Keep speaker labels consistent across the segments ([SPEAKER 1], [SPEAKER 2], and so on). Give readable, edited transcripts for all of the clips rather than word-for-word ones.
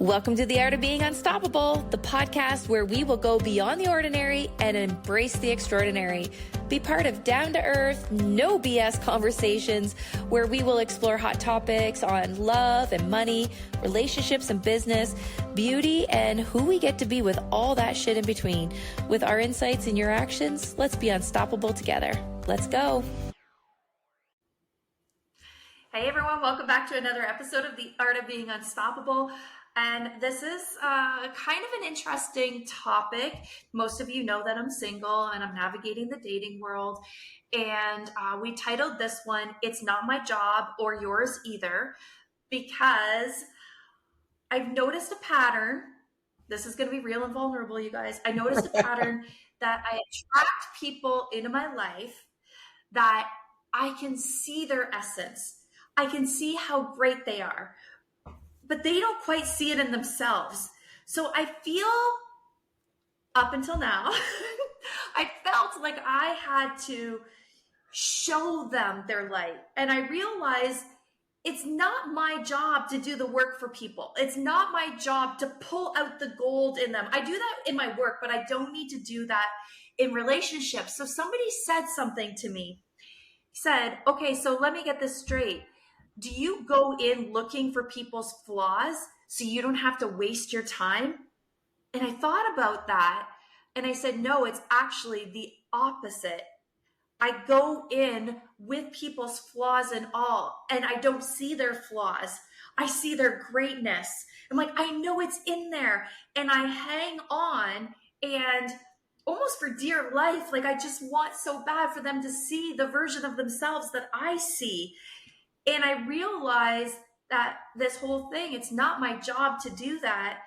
[SPEAKER 1] Welcome to The Art of Being Unstoppable, the podcast where we will go beyond the ordinary and embrace the extraordinary. Be part of down-to-earth, no BS conversations where we will explore hot topics on love and money, relationships and business, beauty, and who we get to be with all that shit in between. With our insights and your actions, let's be unstoppable together. Let's go. Hey everyone, welcome back to another episode of The Art of Being Unstoppable. And this is kind of an interesting topic. Most of you know that I'm single and I'm navigating the dating world. And we titled this one, It's Not My Job or Yours Either, because I've noticed a pattern. This is going to be real and vulnerable, you guys. I noticed a pattern that I attract people into my life that I can see their essence. I can see how great they are, but they don't quite see it in themselves. So I feel, up until now, I felt like I had to show them their light. And I realized it's not my job to do the work for people. It's not my job to pull out the gold in them. I do that in my work, but I don't need to do that in relationships. So somebody said something to me, said, okay, so let me get this straight. Do you go in looking for people's flaws so you don't have to waste your time? And I thought about that and I said, no, it's actually the opposite. I go in with people's flaws and all, and I don't see their flaws. I see their greatness. I'm like, I know it's in there. And I hang on and almost for dear life, like I just want so bad for them to see the version of themselves that I see. And I realized that this whole thing, it's not my job to do that,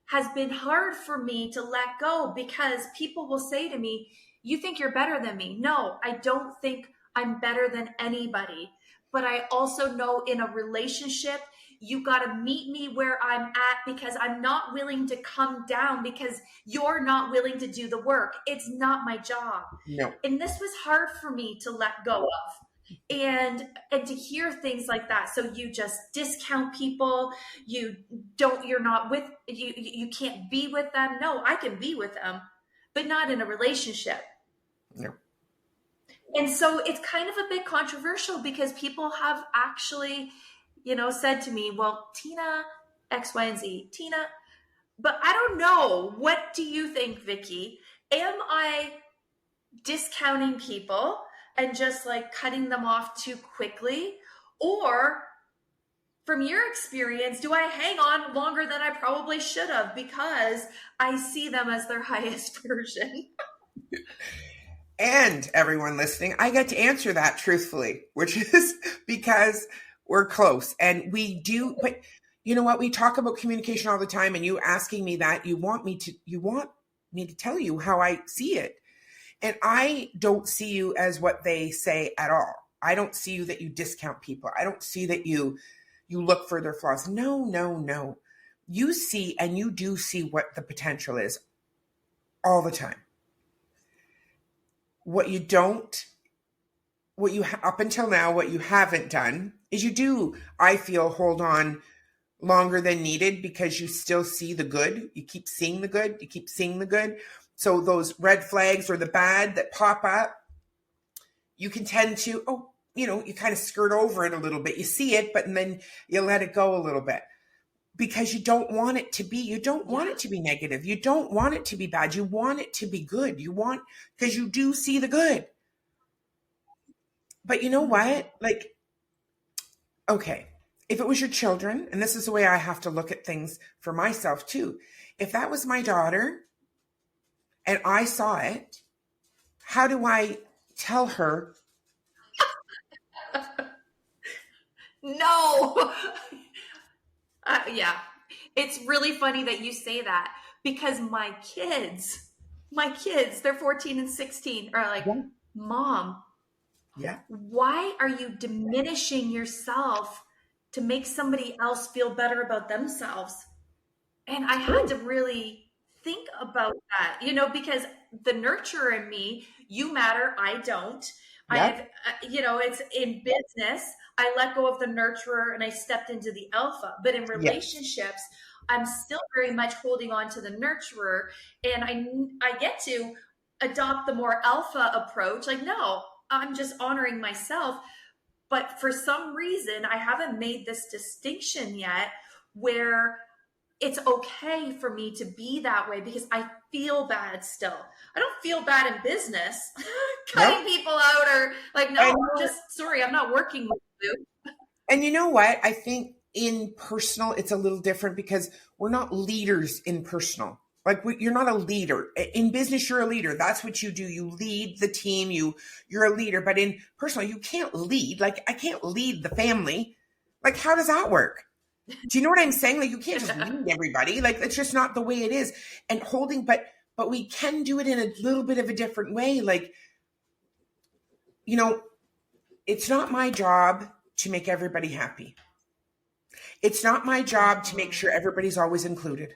[SPEAKER 1] has been hard for me to let go because people will say to me, you think you're better than me. No, I don't think I'm better than anybody. But I also know in a relationship, you got to meet me where I'm at because I'm not willing to come down because you're not willing to do the work. It's not my job.
[SPEAKER 2] No.
[SPEAKER 1] And this was hard for me to let go of. And to hear things like that. So you just discount people. You can't be with them. No, I can be with them, but not in a relationship.
[SPEAKER 2] No.
[SPEAKER 1] And so it's kind of a bit controversial because people have actually, said to me, well, Tina, X, Y, and Z, Tina, but I don't know. What do you think, Vicky? Am I discounting people and just like cutting them off too quickly? Or from your experience, do I hang on longer than I probably should have because I see them as their highest version?
[SPEAKER 2] And everyone listening, I get to answer that truthfully, which is because we're close and we do. But you know what? We talk about communication all the time, and you asking me that, you want me to tell you how I see it. And I don't see you as what they say at all. I don't see you that you discount people. I don't see that you look for their flaws. No. You see, and you do see what the potential is all the time. Up until now, what you haven't done is you do, I feel, hold on longer than needed because you still see the good. You keep seeing the good. So those red flags or the bad that pop up, you can tend to, you kind of skirt over it a little bit. You see it, but then you let it go a little bit because you don't want it to be negative. You don't want it to be bad. You want it to be good. Because you do see the good. But you know what? Like, okay, if it was your children, and this is the way I have to look at things for myself too. If that was my daughter, and I saw it, how do I tell her?
[SPEAKER 1] No. Yeah. It's really funny that you say that because my kids, they're 14 and 16 are like, yeah. Mom,
[SPEAKER 2] yeah,
[SPEAKER 1] why are you diminishing yourself to make somebody else feel better about themselves? And I had to really think about that, because the nurturer in me, you matter, I don't. Yep. It's in business, I let go of the nurturer and I stepped into the alpha. But in relationships, yes. I'm still very much holding on to the nurturer, and I get to adopt the more alpha approach. Like, no, I'm just honoring myself. But for some reason, I haven't made this distinction yet where it's okay for me to be that way because I feel bad still. I don't feel bad in business, cutting
[SPEAKER 2] Nope.
[SPEAKER 1] people out or like, no,
[SPEAKER 2] And,
[SPEAKER 1] I'm just sorry, I'm not working with you.
[SPEAKER 2] and you know what? I think in personal, it's a little different because we're not leaders in personal. Like you're not a leader in business. You're a leader. That's what you do. You lead the team. You're a leader. But in personal, you can't lead. Like I can't lead the family. Like how does that work? Do you know what I'm saying? Like you can't just lead everybody. Like that's just not the way it is. And but we can do it in a little bit of a different way. Like, you know, it's not my job to make everybody happy. It's not my job to make sure everybody's always included.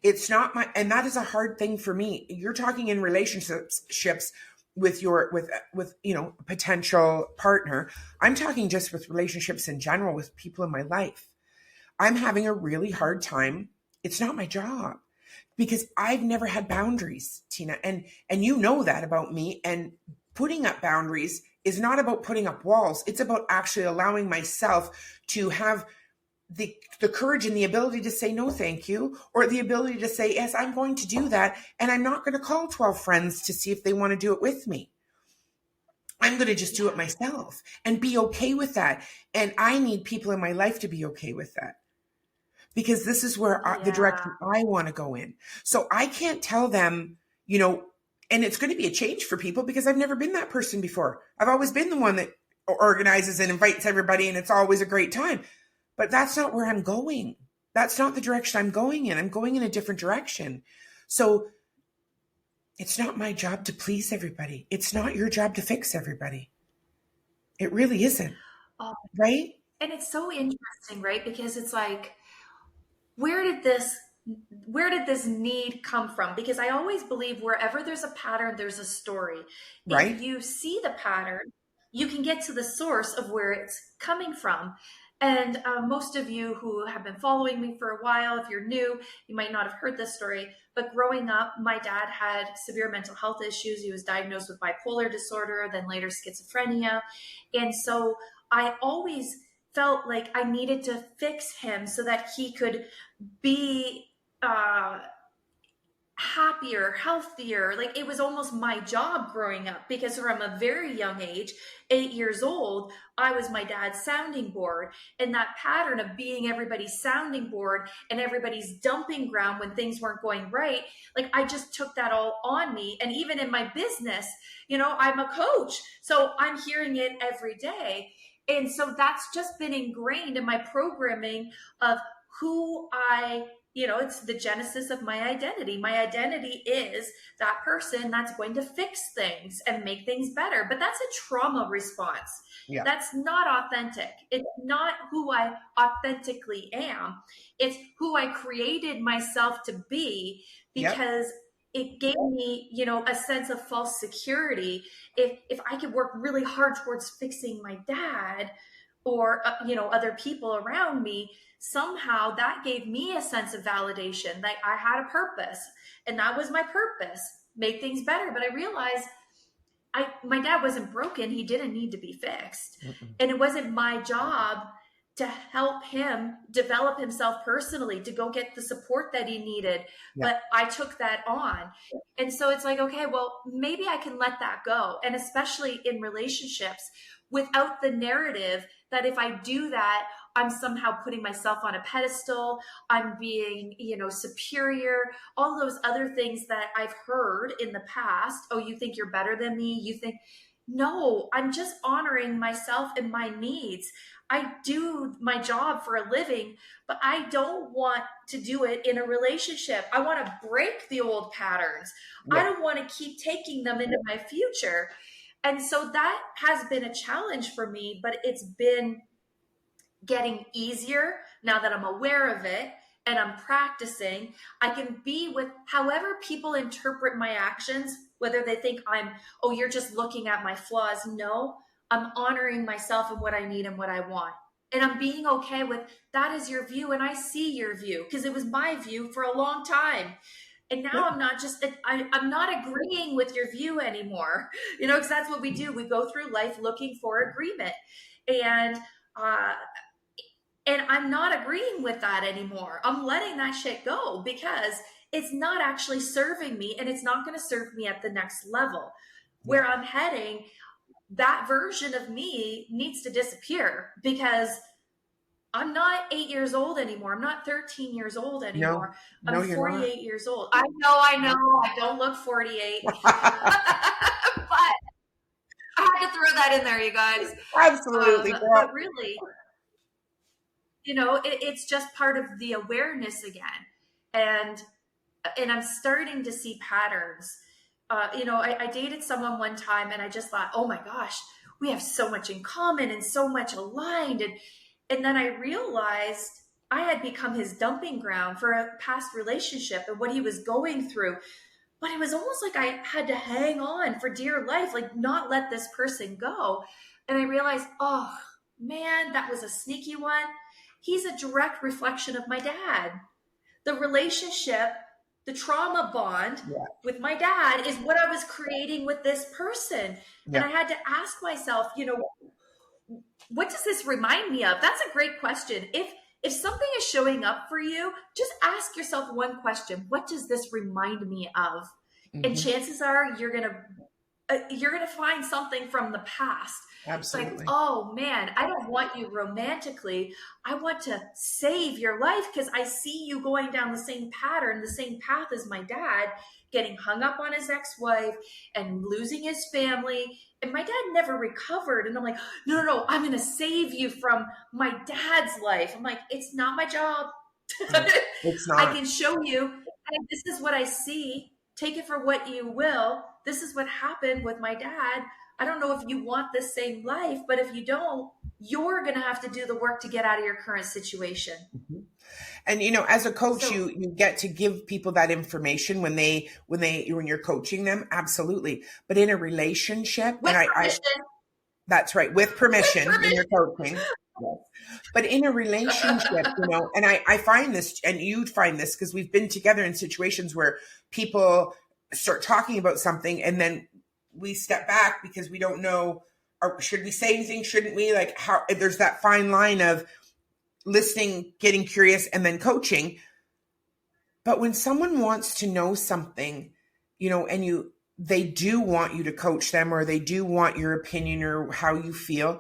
[SPEAKER 2] It's not my, and that is a hard thing for me. You're talking in relationships with a potential partner. I'm talking just with relationships in general with people in my life. I'm having a really hard time. It's not my job because I've never had boundaries, Tina, and you know that about me. And putting up boundaries is not about putting up walls. It's about actually allowing myself to have the courage and the ability to say no thank you, or the ability to say yes, I'm going to do that, and I'm not going to call 12 friends to see if they want to do it with me. I'm going to just do it myself and be okay with that. And I need people in my life to be okay with that because this is where the
[SPEAKER 1] Yeah.
[SPEAKER 2] direction I want to go in. So I can't tell them, you know, and it's going to be a change for people because I've never been that person before. I've always been the one that organizes and invites everybody and it's always a great time. But that's not where I'm going. That's not the direction I'm going in. I'm going in a different direction. So it's not my job to please everybody. It's not your job to fix everybody. It really isn't.
[SPEAKER 1] Oh,
[SPEAKER 2] Right?
[SPEAKER 1] and it's so interesting, right? Because it's like, where did this where did this need come from? Because I always believe wherever there's a pattern, there's a story. If
[SPEAKER 2] Right?
[SPEAKER 1] you see the pattern, you can get to the source of where it's coming from. And most of you who have been following me for a while, if you're new, you might not have heard this story. But growing up, my dad had severe mental health issues. He was diagnosed with bipolar disorder, then later schizophrenia. And so I always felt like I needed to fix him so that he could be uh, happier, healthier. Like it was almost my job growing up because from a very young age, 8 years old, I was my dad's sounding board. And that pattern of being everybody's sounding board and everybody's dumping ground when things weren't going right, like I just took that all on me. And even in my business, I'm a coach. So I'm hearing it every day. And so that's just been ingrained in my programming of who it's the genesis of my identity. My identity is that person that's going to fix things and make things better. But that's a trauma response.
[SPEAKER 2] Yeah.
[SPEAKER 1] That's not authentic. It's not who I authentically am. It's who I created myself to be
[SPEAKER 2] Yep.
[SPEAKER 1] because it gave me, a sense of false security. If I could work really hard towards fixing my dad or other people around me, somehow that gave me a sense of validation that I had a purpose, and that was my purpose, make things better. But I realized my dad wasn't broken. He didn't need to be fixed.
[SPEAKER 2] Mm-mm.
[SPEAKER 1] And it wasn't my job to help him develop himself personally, to go get the support that he needed.
[SPEAKER 2] Yeah.
[SPEAKER 1] But I took that on. And so it's like, okay, well, maybe I can let that go. And especially in relationships, without the narrative that if I do that, I'm somehow putting myself on a pedestal, I'm being, superior, all those other things that I've heard in the past. Oh, you think you're better than me? You think, no, I'm just honoring myself and my needs. I do my job for a living, but I don't want to do it in a relationship. I want to break the old patterns.
[SPEAKER 2] Yeah.
[SPEAKER 1] I don't want to keep taking them into my future. And so that has been a challenge for me, but it's been getting easier now that I'm aware of it and I'm practicing. I can be with however people interpret my actions, whether they think oh, you're just looking at my flaws. No, I'm honoring myself and what I need and what I want. And I'm being okay with that is your view and I see your view because it was my view for a long time. And now I'm not just, I'm not agreeing with your view anymore, because that's what we do. We go through life looking for agreement. And, uh, and I'm not agreeing with that anymore. I'm letting that shit go because it's not actually serving me and it's not going to serve me at the next level. Where I'm heading, that version of me needs to disappear because I'm not 8 years old anymore. I'm not 13 years old
[SPEAKER 2] No,
[SPEAKER 1] anymore.
[SPEAKER 2] no,
[SPEAKER 1] I'm
[SPEAKER 2] you're not.
[SPEAKER 1] 48 years old. I know. I don't look 48. But I had to throw that in there, you guys.
[SPEAKER 2] Absolutely, girl.
[SPEAKER 1] But really, it's just part of the awareness again. And I'm starting to see patterns. I dated someone one time and I just thought, oh my gosh, we have so much in common and so much aligned. And then I realized I had become his dumping ground for a past relationship and what he was going through. But it was almost like I had to hang on for dear life, like not let this person go. And I realized, oh man, that was a sneaky one. He's a direct reflection of my dad. The relationship, the trauma bond with my dad is what I was creating with this person. And I had to ask myself, what does this remind me of? That's a great question. If something is showing up for you, just ask yourself one question. What does this remind me of? Mm-hmm. And chances are you're going to find something from the past.
[SPEAKER 2] Absolutely.
[SPEAKER 1] It's like, oh man, I don't want you romantically. I want to save your life because I see you going down the same pattern, the same path as my dad, getting hung up on his ex-wife and losing his family. And my dad never recovered. And I'm like, no, I'm going to save you from my dad's life. I'm like, it's not my job.
[SPEAKER 2] It's not.
[SPEAKER 1] I can show you. And this is what I see. Take it for what you will. This is what happened with my dad. I don't know if you want this same life, but if you don't, you're going to have to do the work to get out of your current situation.
[SPEAKER 2] Mm-hmm. And, as a coach, you get to give people that information when you're coaching them. Absolutely. But in a relationship,
[SPEAKER 1] with permission.
[SPEAKER 2] That's right. With permission when you're coaching. Yes. But in a relationship, and I find this, and you'd find this because we've been together in situations where people start talking about something and then we step back because we don't know, or should we say anything? Shouldn't we? Like how there's that fine line of listening, getting curious, and then coaching. But when someone wants to know something, and they do want you to coach them, or they do want your opinion or how you feel,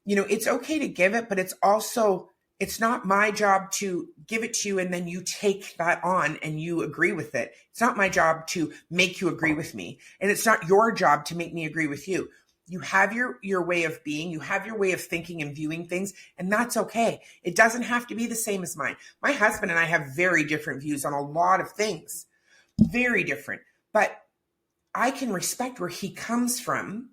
[SPEAKER 2] it's okay to give it, but it's not my job to give it to you and then you take that on and you agree with it. It's not my job to make you agree with me. And it's not your job to make me agree with you. You have your way of being, you have your way of thinking and viewing things, and that's okay. It doesn't have to be the same as mine. My husband and I have very different views on a lot of things, very different, but I can respect where he comes from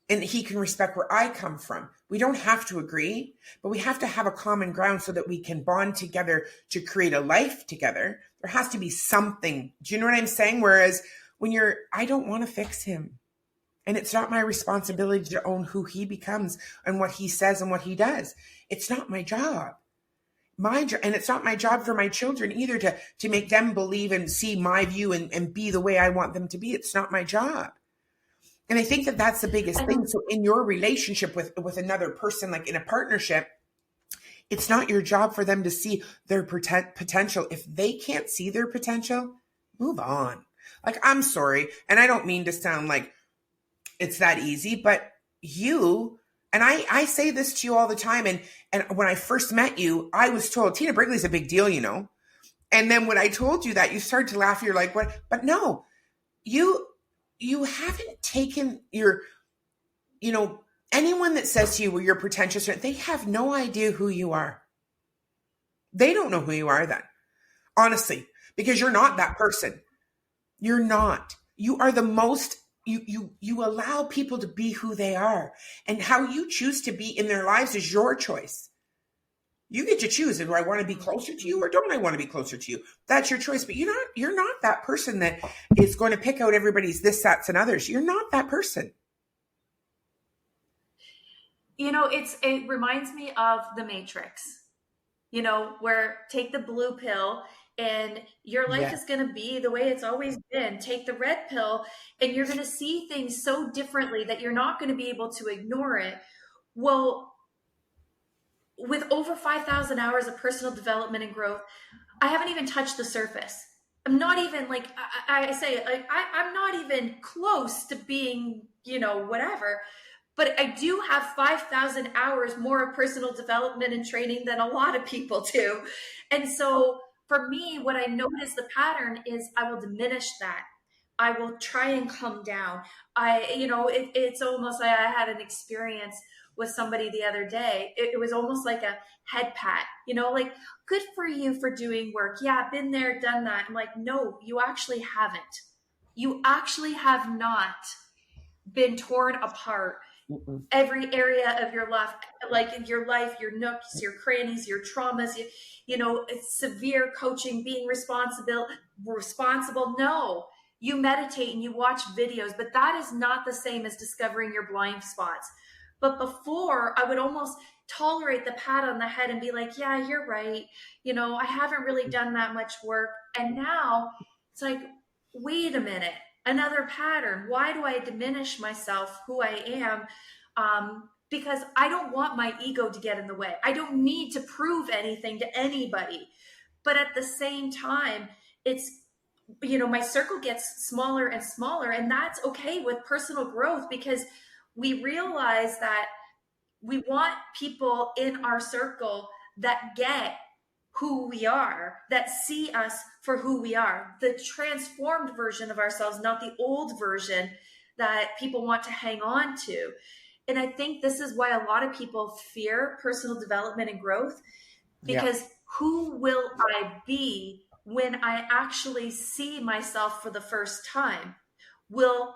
[SPEAKER 2] and he can respect where I come from. We don't have to agree, but we have to have a common ground so that we can bond together to create a life together. There has to be something. Do you know what I'm saying? Whereas when I don't want to fix him. And it's not my responsibility to own who he becomes and what he says and what he does. It's not my job. And it's not my job for my children either to make them believe and see my view and be the way I want them to be. It's not my job. And I think that that's the biggest thing. So in your relationship with another person, like in a partnership, it's not your job for them to see their potential. If they can't see their potential, move on. Like, I'm sorry. And I don't mean to sound like it's that easy, but and I say this to you all the time. And when I first met you, I was told Tina Brigley's a big deal, And then when I told you that, you started to laugh. You're like, what? But no, you haven't taken anyone that says to you, well, you're pretentious, they have no idea who you are. They don't know who you are then, honestly, because you're not that person. You're not. You are the most, you allow people to be who they are, and how you choose to be in their lives is your choice. You get to choose. Do I want to be closer to you or don't I want to be closer to you? That's your choice. But you're not that person that is going to pick out everybody's this, that's, and others. You're not that person.
[SPEAKER 1] it reminds me of the Matrix, where take the blue pill and your life
[SPEAKER 2] Yeah.
[SPEAKER 1] is going to be the way it's always been. Take the red pill and you're going to see things so differently that you're not going to be able to ignore it. Well, with over 5,000 hours of personal development and growth, I haven't even touched the surface. I'm not even like, I say, like, I'm not even close to being, whatever. But I do have 5,000 hours more of personal development and training than a lot of people do. And so for me, what I notice the pattern is I will diminish that. I will try and come down. It's almost like I had an experience with somebody the other day. It was almost like a head pat, like, good for you for doing work. Yeah, been there, done that. I'm like, no, you actually haven't. You actually have not been torn apart
[SPEAKER 2] Mm-mm.
[SPEAKER 1] every area of your life, like your life, your nooks, your crannies, your traumas, it's severe coaching, being responsible. No, you meditate and you watch videos, but that is not the same as discovering your blind spots. But before, I would almost tolerate the pat on the head and be like, yeah, you're right. I haven't really done that much work. And now it's like, wait a minute, another pattern. Why do I diminish myself, who I am? Because I don't want my ego to get in the way. I don't need to prove anything to anybody. But at the same time, it's, my circle gets smaller and smaller. And that's okay with personal growth, because we realize that we want people in our circle that get who we are, that see us for who we are, the transformed version of ourselves, not the old version that people want to hang on to. And I think this is why a lot of people fear personal development and growth,
[SPEAKER 2] Yeah.
[SPEAKER 1] because who will I be when I actually see myself for the first time? Will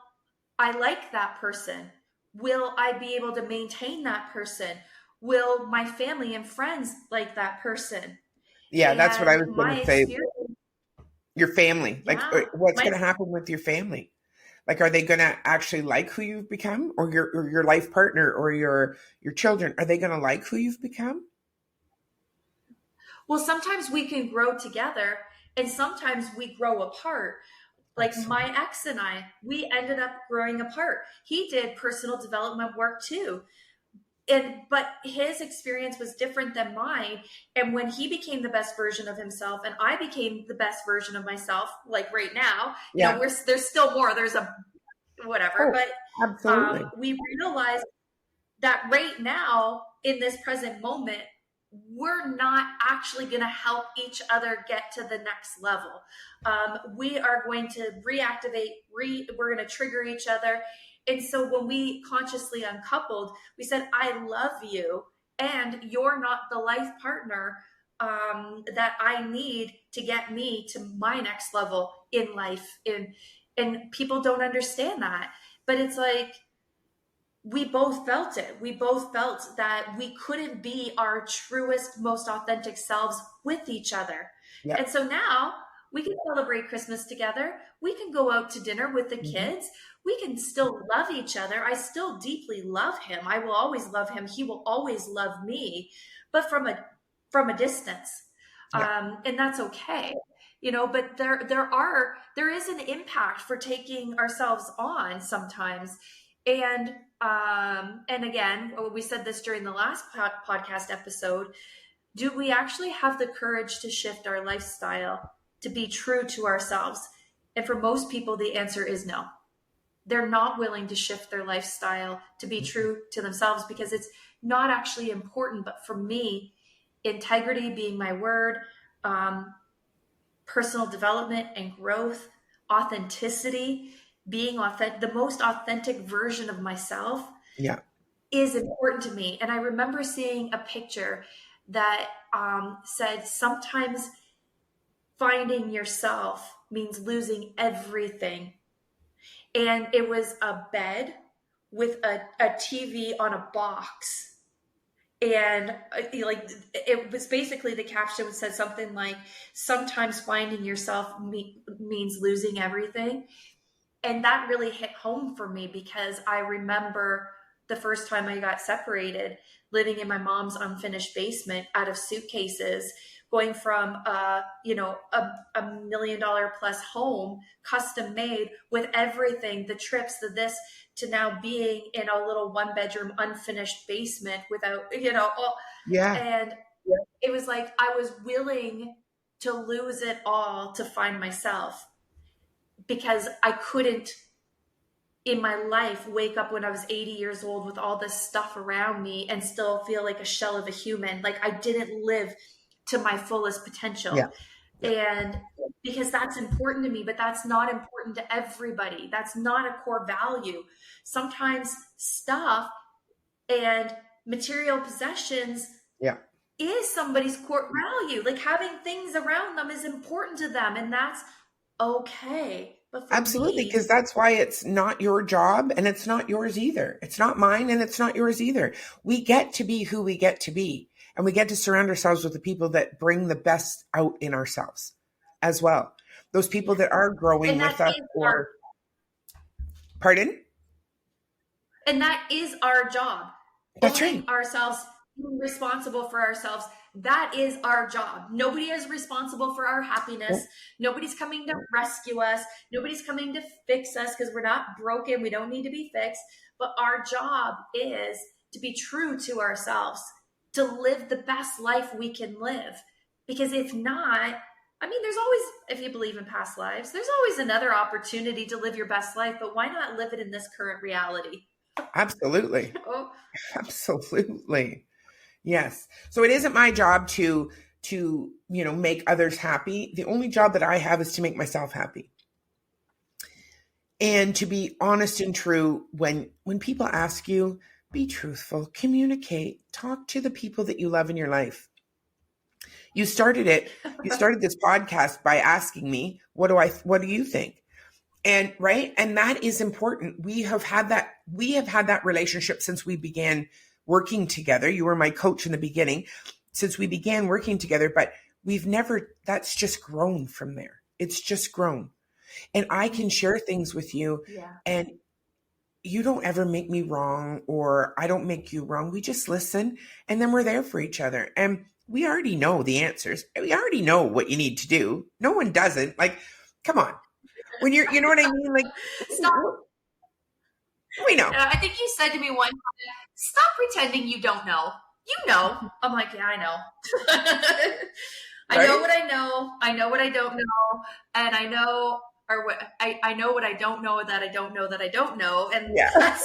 [SPEAKER 1] I like that person? Will I be able to maintain that person? Will my family and friends like that person?
[SPEAKER 2] Yeah, that's what I
[SPEAKER 1] And
[SPEAKER 2] was going
[SPEAKER 1] my
[SPEAKER 2] to say.
[SPEAKER 1] experience,
[SPEAKER 2] Your family, like,
[SPEAKER 1] yeah,
[SPEAKER 2] what's
[SPEAKER 1] my
[SPEAKER 2] going to happen with your family? Like, are they going to actually like who you've become, or your life partner, or your children? Are they going to like who you've become?
[SPEAKER 1] well, sometimes we can grow together and sometimes we grow apart. Like
[SPEAKER 2] Absolutely.
[SPEAKER 1] my ex and I, we ended up growing apart. He did personal development work too. But his experience was different than mine. And when he became the best version of himself and I became the best version of myself, like right now,
[SPEAKER 2] Yeah.
[SPEAKER 1] there's still more, there's a whatever,
[SPEAKER 2] Oh,
[SPEAKER 1] but
[SPEAKER 2] absolutely.
[SPEAKER 1] we realized that right now in this present moment, we're not actually going to help each other get to the next level. We are going to reactivate, we're going to trigger each other. And so when we consciously uncoupled, we said, I love you, and you're not the life partner that I need to get me to my next level in life. And people don't understand that. But it's like, we both felt it. We both felt that we couldn't be our truest, most authentic selves with each other.
[SPEAKER 2] Yeah.
[SPEAKER 1] And so now we can celebrate Christmas together. We can go out to dinner with the
[SPEAKER 2] Hmm.
[SPEAKER 1] kids. We can still love each other. I still deeply love him. I will always love him. He will always love me, but from a distance.
[SPEAKER 2] Yeah.
[SPEAKER 1] And that's okay. But there is an impact for taking ourselves on sometimes. And again, we said this during the last podcast episode, do we actually have the courage to shift our lifestyle to be true to ourselves? And for most people, the answer is no. They're not willing to shift their lifestyle to be
[SPEAKER 2] Mhm.
[SPEAKER 1] true to themselves because it's not actually important. But for me, integrity being my word, um, personal development and growth, authenticity, being authentic, the most authentic version of myself
[SPEAKER 2] Yeah.
[SPEAKER 1] is important to me. And I remember seeing a picture that said, sometimes finding yourself means losing everything. And it was a bed with a TV on a box. And like, it was basically, the caption said something like, sometimes finding yourself means losing everything. And that really hit home for me because I remember the first time I got separated, living in my mom's unfinished basement out of suitcases, going from a $1 million plus home, custom made with everything, the trips, the this, to now being in a little 1 bedroom unfinished basement without,
[SPEAKER 2] Yeah.
[SPEAKER 1] and it was like I was willing to lose it all to find myself, because I couldn't in my life wake up when I was 80 years old with all this stuff around me and still feel like a shell of a human. Like I didn't live to my fullest potential.
[SPEAKER 2] Yeah.
[SPEAKER 1] And because that's important to me, but that's not important to everybody. That's not a core value. Sometimes stuff and material possessions
[SPEAKER 2] Yeah.
[SPEAKER 1] is somebody's core value. Like having things around them is important to them, and that's okay. But for
[SPEAKER 2] Absolutely,
[SPEAKER 1] me,
[SPEAKER 2] because that's why it's not your job and it's not yours either. It's not mine and it's not yours either. We get to be who we get to be, and we get to surround ourselves with the people that bring the best out in ourselves as well. Those people that are growing
[SPEAKER 1] and that
[SPEAKER 2] with us,
[SPEAKER 1] is our
[SPEAKER 2] or pardon?
[SPEAKER 1] and that is our job.
[SPEAKER 2] That's right.
[SPEAKER 1] Owning ourselves, being responsible for ourselves, that is our job. Nobody is responsible for our happiness. Nobody's coming to rescue us. Nobody's coming to fix us, because we're not broken. We don't need to be fixed. But our job is to be true to ourselves, to live the best life we can live. Because if not, I mean, there's always, if you believe in past lives, there's always another opportunity to live your best life. But why not live it in this current reality?
[SPEAKER 2] Absolutely.
[SPEAKER 1] Oh,
[SPEAKER 2] Absolutely. Yes. So it isn't my job to make others happy. The only job that I have is to make myself happy. And to be honest and true, when people ask you, be truthful, communicate, talk to the people that you love in your life. You started this podcast by asking me, what do you think? And right. And that is important. We have had that relationship since we began working together. You were my coach in the beginning, since we began working together, but that's just grown from there. It's just grown. And I can share things with you, and you don't ever make me wrong, or I don't make you wrong. We just listen, and then we're there for each other. And we already know the answers. We already know what you need to do. No one doesn't. Like, come on. When you know what I mean? Like,
[SPEAKER 1] stop.
[SPEAKER 2] We know.
[SPEAKER 1] I think you said to me one time, stop pretending you don't know. You know. I'm like, yeah, I know. I know what I know. I know what I don't know. And I know, or what I know what I don't know that I don't know that I don't know. And that's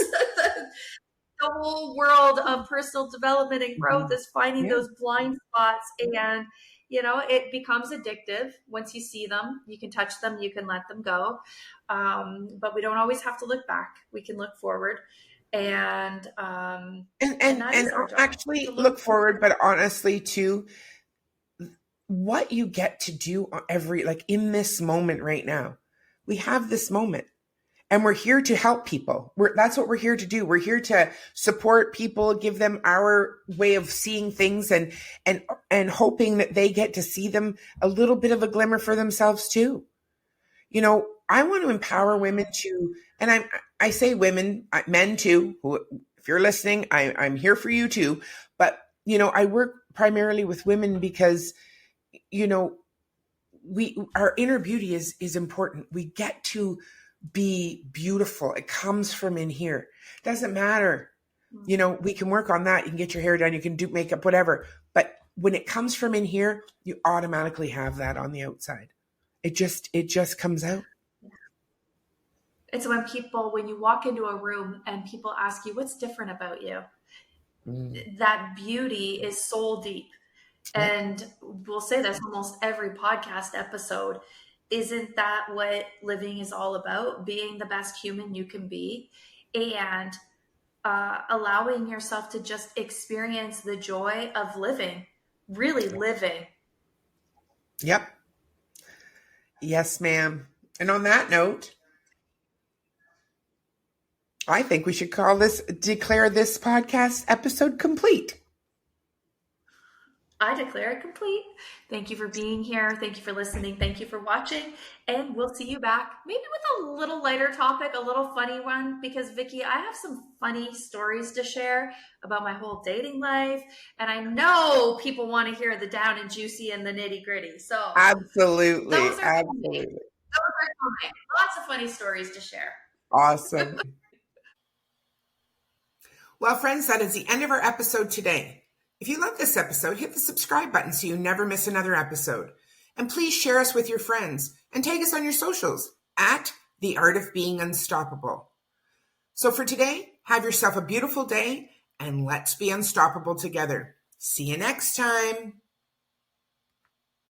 [SPEAKER 1] the whole world of personal development and growth, is finding those blind spots. And it becomes addictive once you see them. You can touch them, you can let them go. But we don't always have to look back. We can look forward, and
[SPEAKER 2] actually look forward, but honestly too, what you get to do in this moment right now. We have this moment, and we're here to help people. That's what we're here to do. We're here to support people, give them our way of seeing things, and hoping that they get to see them a little bit of a glimmer for themselves too. I want to empower women to, and I say women, men too, who, if you're listening, I'm here for you too. But, I work primarily with women because, our inner beauty is important. We get to be beautiful. It comes from in here. Doesn't matter. We can work on that. You can get your hair done. You can do makeup, whatever. But when it comes from in here, you automatically have that on the outside. It just comes out.
[SPEAKER 1] It's when you walk into a room and people ask you, what's different about you? That beauty is soul deep. And we'll say this almost every podcast episode. Isn't that what living is all about? Being the best human you can be, and allowing yourself to just experience the joy of living, really living.
[SPEAKER 2] Yep. Yes, ma'am. And on that note, I think we should declare this podcast episode complete.
[SPEAKER 1] I declare it complete. Thank you for being here. Thank you for listening. Thank you for watching. And we'll see you back maybe with a little lighter topic, a little funny one, because Vicky, I have some funny stories to share about my whole dating life. And I know people want to hear the down and juicy and the nitty gritty. So those
[SPEAKER 2] Absolutely.
[SPEAKER 1] are coming.
[SPEAKER 2] Absolutely.
[SPEAKER 1] Those are coming. Lots of funny stories to share.
[SPEAKER 2] Awesome. Well, friends, that is the end of our episode today. If you love this episode, hit the subscribe button so you never miss another episode. And please share us with your friends and tag us on your socials at The Art of Being Unstoppable. So for today, have yourself a beautiful day and let's be unstoppable together. See you next time.